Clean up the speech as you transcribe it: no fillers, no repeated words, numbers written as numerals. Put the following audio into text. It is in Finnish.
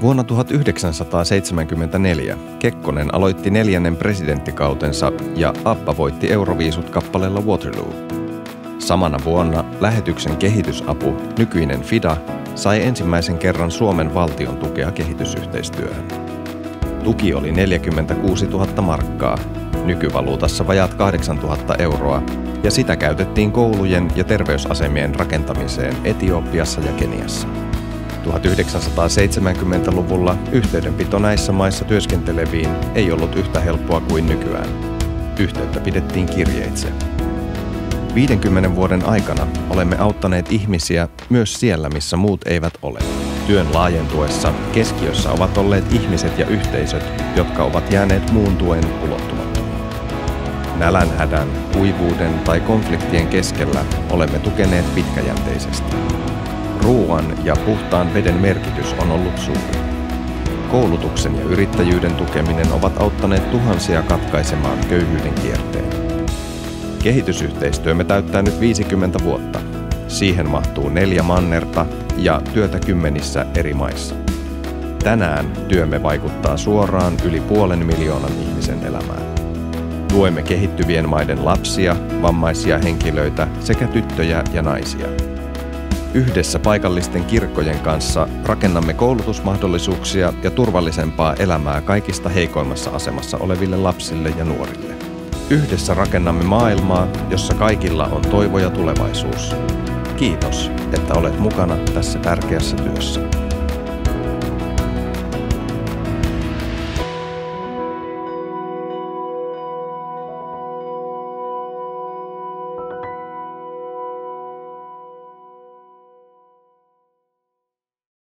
Vuonna 1974 Kekkonen aloitti 4. presidenttikautensa ja ABBA voitti Euroviisut kappaleella Waterloo. Samana vuonna lähetyksen kehitysapu, nykyinen FIDA, sai ensimmäisen kerran Suomen valtion tukea kehitysyhteistyöhön. Tuki oli 46 000 markkaa, nykyvaluutassa vajaat 8 000 euroa, ja sitä käytettiin koulujen ja terveysasemien rakentamiseen Etiopiassa ja Keniassa. 1970-luvulla yhteydenpito näissä maissa työskenteleviin ei ollut yhtä helppoa kuin nykyään. Yhteyttä pidettiin kirjeitse. 50 vuoden aikana olemme auttaneet ihmisiä myös siellä, missä muut eivät ole. Työn laajentuessa keskiössä ovat olleet ihmiset ja yhteisöt, jotka ovat jääneet muun tuen ulottumattomiin. Nälänhädän, kuivuuden tai konfliktien keskellä olemme tukeneet pitkäjänteisesti. Ruoan ja puhtaan veden merkitys on ollut suuri. Koulutuksen ja yrittäjyyden tukeminen ovat auttaneet tuhansia katkaisemaan köyhyyden kierteen. Kehitysyhteistyömme täyttää nyt 50 vuotta. Siihen mahtuu 4 mannerta ja työtä 10 eri maissa. Tänään työmme vaikuttaa suoraan yli 500,000 ihmisen elämään. Tuemme kehittyvien maiden lapsia, vammaisia henkilöitä sekä tyttöjä ja naisia. Yhdessä paikallisten kirkkojen kanssa rakennamme koulutusmahdollisuuksia ja turvallisempaa elämää kaikista heikoimmassa asemassa oleville lapsille ja nuorille. Yhdessä rakennamme maailmaa, jossa kaikilla on toivo ja tulevaisuus. Kiitos, että olet mukana tässä tärkeässä työssä.